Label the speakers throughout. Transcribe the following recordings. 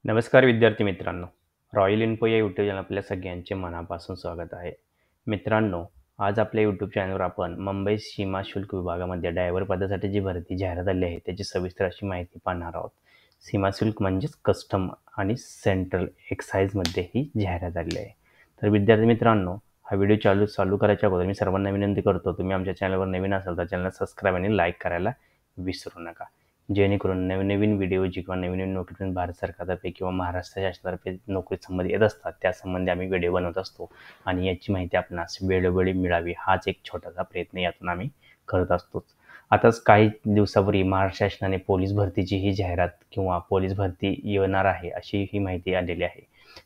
Speaker 1: नमस्कार विद्यार्थी मित्रांनो. रॉयल इन्फो या यूट्यूब चॅनल आपल्या सगळ्यांचे मनापासून स्वागत आहे. मित्रांनो, आज आपल्या यूट्यूब चॅनलवर आपण मुंबई सीमा शुल्क विभागामध्ये ड्रायव्हर पदासाठी जी भरती जाहिरात आली आहे त्याची सविस्तर अशी माहिती पाहणार आहोत. सीमा शुल्क म्हणजेच कस्टम आणि सेंट्रल एक्साईजमध्ये ही जाहिरात आली आहे. तर विद्यार्थी मित्रांनो, हा व्हिडिओ चालू करायच्या अगोदर मी सर्वांना विनंती करतो, तुम्ही आमच्या चॅनलवर नवीन असाल तर चॅनलला सबस्क्राईब आणि लाईक करायला विसरू नका. जेणेकरून नवीन व्हिडिओ किंवा नवीन नोटिफिकेशन भारत सरकारतर्फे किंवा महाराष्ट्र शासनातर्फे नोकरी संबंधी येत असतात त्यासंबंधी आम्ही व्हिडिओ बनवत असतो आणि याची माहिती आपणास वेळोवेळी मिळावी हाच एक छोटासा प्रयत्न यातून आम्ही करत असतोच. आताच काही दिवसापूर्वी महाराष्ट्र शासनाने पोलीस भरतीची ही जाहिरात किंवा पोलीस भरती येणार आहे अशी ही माहिती आलेली आहे.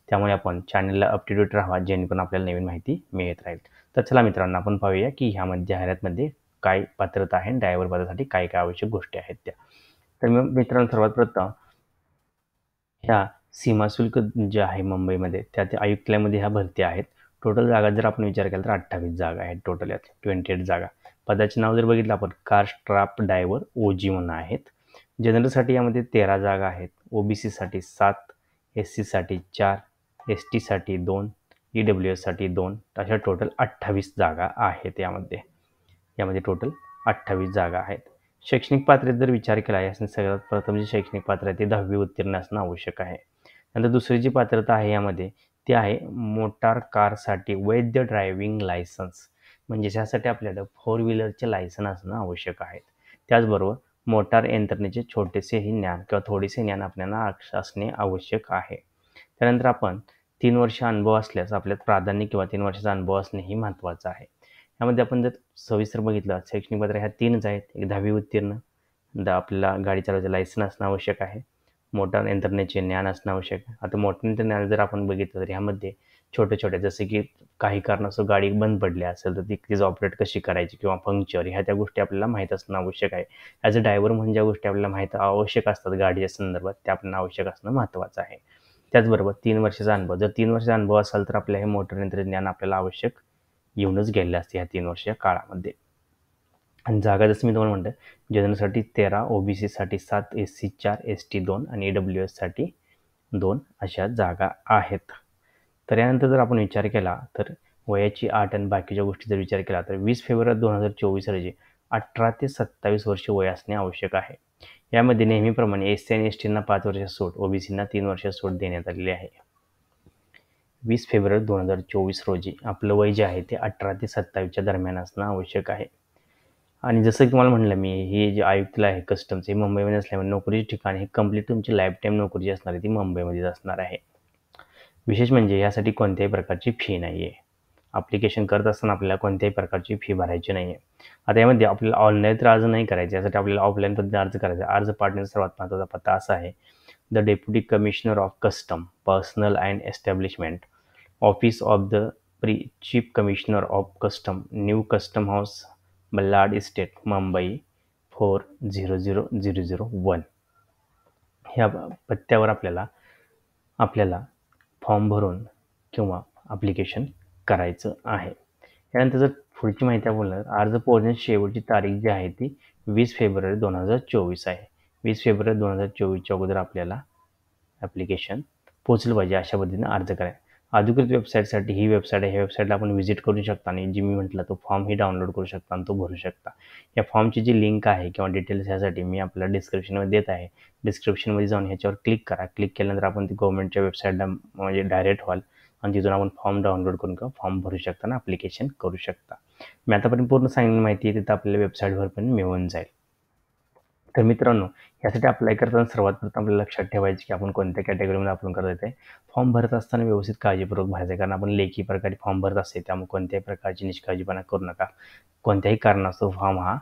Speaker 1: त्यामुळे आपण चॅनलला अप टू डेट राहा जेणेकरून आपल्याला नवीन माहिती मिळत राहील. तर चला मित्रांनो, आपण पाहूया की ह्यामध्ये जाहिरातमध्ये काय पात्रता आहे, ड्रायव्हर पदासाठी काय काय आवश्यक गोष्टी आहेत त्या. तर मग मित्रांनो, सर्वात प्रथम ह्या सीमा शुल्क जे आहे मुंबईमध्ये त्या आयुक्तालयामध्ये ह्या भरती आहेत. टोटल जागा जर आपण विचार केला तर 28 जागा आहेत टोटल, यात 28 जागा. पदाचे नाव जर बघितलं आपण, कार स्टाफ ड्रायव्हर OG म्हणून आहेत. जनरलसाठी यामध्ये 13 जागा आहेत, OBC साठी 7, SC साठी 4, ST साठी 2, EWS साठी 2, अशा टोटल 28 जागा आहेत. यामध्ये टोटल 28 जागा आहेत. शैक्षणिक पात्रतेत जर विचार केला यासाठी सगळ्यात प्रथम जी शैक्षणिक पात्रता आहे ती 10वी उत्तीर्ण असणं आवश्यक आहे. नंतर दुसरी जी पात्रता आहे यामध्ये ती आहे मोटार कारसाठी वैध ड्रायव्हिंग लायसन्स, म्हणजे यासाठी आपल्याला 4 व्हीलरचे लायसन असणं आवश्यक आहे. त्याचबरोबर मोटार यंत्रणेचे छोटेसेही ज्ञान किंवा थोडेसे ज्ञान आपल्याला असणे आवश्यक आहे. त्यानंतर आपण 3 वर्ष अनुभव असल्यास आपल्यात प्राधान्य किंवा 3 वर्षाचा अनुभव असणे ही महत्त्वाचं आहे. यामध्ये आपण जर सविस्तर बघितलं, शैक्षणिक पात्रता ह्या 3च आहेत. एक 10वी उत्तीर्ण, आपल्याला गाडी चालवायचं लायसन असणं आवश्यक आहे, मोटार यंत्रणेचे ज्ञान असणं आवश्यक आहे. आता मोटार ज्ञान जर आपण बघितलं तर ह्यामध्ये छोटे जसे की काही कारणास्तव गाडी बंद पडली असेल तर तीच ऑपरेट कशी करायची किंवा पंक्चर ह्या त्या गोष्टी आपल्याला माहीत असणं आवश्यक आहे. ॲज अ ड्रायव्हर म्हणून ज्या गोष्टी आपल्याला माहीत आवश्यक असतात गाडीच्या संदर्भात त्या आपल्याला आवश्यक असणं महत्त्वाचं आहे. त्याचबरोबर 3 वर्षाचा अनुभव, जर 3 वर्षाचा अनुभव असेल तर आपल्या हे मोटार यंत्रणेचे ज्ञान आपल्याला आवश्यक येऊनच गेले असते ह्या 3 वर्षाच्या काळामध्ये. आणि जागा जसं मी तुम्हाला म्हणतो, जनरलसाठी 13, OBC साठी 7, SC 4, ST 2 आणि EWS साठी 2 अशा जागा आहेत. तर यानंतर जर आपण विचार केला तर वयाची अट आणि बाकीच्या गोष्टी जर विचार केला तर 20 फेब्रुवारी 2024 रोजी 18 ते 27 वर्ष वय असणे आवश्यक आहे. यामध्ये नेहमीप्रमाणे SC आणि STंना 5 वर्ष सूट, OBCंना 3 वर्ष सूट देण्यात आलेली आहे. 20 फेब्रुवारी 2024 रोजी आपलं वय जे आहे ते 18 ते 27च्या दरम्यान असणं आवश्यक आहे. आणि जसं की तुम्हाला म्हणलं मी, हे जे आयुक्तालय आहे कस्टमचे हे मुंबईमध्ये असल्यामुळे नोकरीचे ठिकाण हे कंप्लीट तुमची लाईफ टाईम नोकरी जी असणार आहे ती मुंबईमध्येच असणार आहे. विशेष म्हणजे यासाठी कोणत्याही प्रकारची फी नाही आहे. ॲप्लिकेशन करत असताना आपल्याला कोणत्याही प्रकारची फी भरायची नाही आहे. आता यामध्ये आपल्याला ऑनलाईन तर अर्ज नाही करायचे, यासाठी आपल्याला ऑफलाईन पद्धतीने अर्ज करायचा. अर्ज पाठवण्याचा सर्वात महत्त्वाचा पत्ता असा आहे: the deputy commissioner of custom, personnel and establishment, office of the chief commissioner of custom, new custom house, Ballard estate, Mumbai 400001. ह्या पत्त्यावर आपल्याला फॉर्म भरून किंवा ॲप्लिकेशन करायचं आहे. त्यानंतर जर पुढची माहिती आपण बोलणार, अर्ज पोहोचण्याची शेवटची तारीख जी आहे ती 20 फेब्रुवारी 2024 आहे. 20 फेब्रुवारी 2024च्या अगोदर आपल्याला ॲप्लिकेशन पोहोचलं पाहिजे अशा पद्धतीने अर्ज करायचा. अधिकृत वेबसाईटसाठी ही वेबसाईट आहे, ह्या वेबसाईटला आपण व्हिजिट करू शकता आणि जी मी म्हटलं तो फॉर्मही डाउनलोड करू शकता आणि तो भरू शकता. या फॉर्मची जी लिंक आहे किंवा डिटेल्स ह्यासाठी मी आपल्याला डिस्क्रिप्शनमध्ये देत आहे. डिस्क्रिप्शनमध्ये जाऊन ह्याच्यावर क्लिक करा. क्लिक केल्यानंतर आपण ती गव्हर्नमेंटच्या वेबसाईटला म्हणजे डायरेक्ट व्हाल आणि तिथून आपण फॉर्म डाउनलोड करून किंवा फॉर्म भरू शकता आणि ॲप्लिकेशन करू शकता. मी आतापर्यंत पूर्ण सांगितलेली माहिती आहे तिथं आपल्याला वेबसाईटवर पण मिळून जाईल. तर मित्रांनो, यासाठी अप्लाय करताना सर्वात प्रथम आपल्याला लक्षात ठेवायचं की आपण कोणत्या कॅटेगरीमध्ये अप्लाय करत आहे. फॉर्म भरत असताना व्यवस्थित काळजीपूर्वक भरायचं आहे, कारण आपण लेखी प्रकारे फॉर्म भरत असते. त्यामुळे कोणत्याही प्रकारची निष्काळजीपणा करू नका. कोणत्याही कारणास्तव फॉर्म हा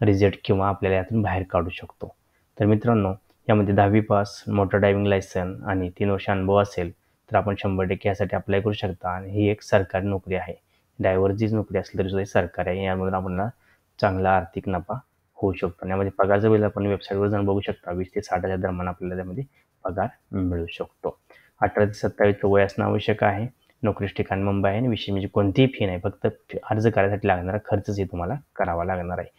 Speaker 1: रिजेक्ट किंवा आपल्याला यातून बाहेर काढू शकतो. तर मित्रांनो, यामध्ये 10वी पास, मोटर ड्रायव्हिंग लायसन आणि 3 वर्ष अनुभव असेल तर आपण 100% यासाठी अप्लाय करू शकता. आणि ही एक सरकारी नोकरी आहे. ड्रायव्हरचीच नोकरी असली तरी सुद्धा सरकारी आहे. यामधून आपल्याला चांगला आर्थिक नफा होऊ शकतो. आणि यामध्ये पगारचं बिल आपण वेबसाईटवर जाऊन बघू शकता. 20 ते 60 च्या दरम्यान आपल्याला त्यामध्ये पगार मिळू शकतो. 18 ते 27 वय असणं आवश्यक आहे. नोकरीचे ठिकाण मुंबई आहे आणि विषय म्हणजे कोणतीही फी नाही, फक्त अर्ज करायसाठी लागणारा खर्चच हे तुम्हाला करावा लागणार आहे.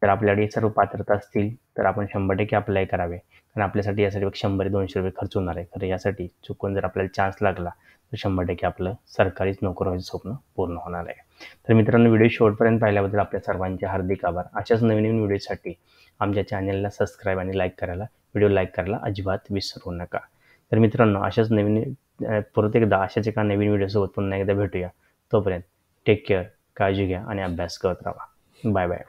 Speaker 1: जर आपल्याकडे सर्व पात्रता असतील तर आपण 100% अप्लाय करावे. कारण आपल्यासाठी यासाठी ₹100-200 खर्च होणार आहे. तर यासाठी चुकून जर आपल्याला चान्स लागला तर 100% आपलं सरकारीच नोकर व्हायचं स्वप्न पूर्ण होणार आहे. तर मित्रांनो, व्हिडिओ शेवटपर्यंत पाहिल्याबद्दल आपल्या सर्वांचे हार्दिक आभार. अशाच नवीन व्हिडिओसाठी आमच्या चॅनलला सबस्क्राईब आणि व्हिडिओ लाईक करायला अजिबात विसरू नका. तर मित्रांनो, अशाच परत एकदा अशाच एका नवीन व्हिडिओसोबत पुन्हा एकदा भेटूया. तोपर्यंत टेक केअर, काळजी घ्या आणि अभ्यास करत राहा. Bye bye.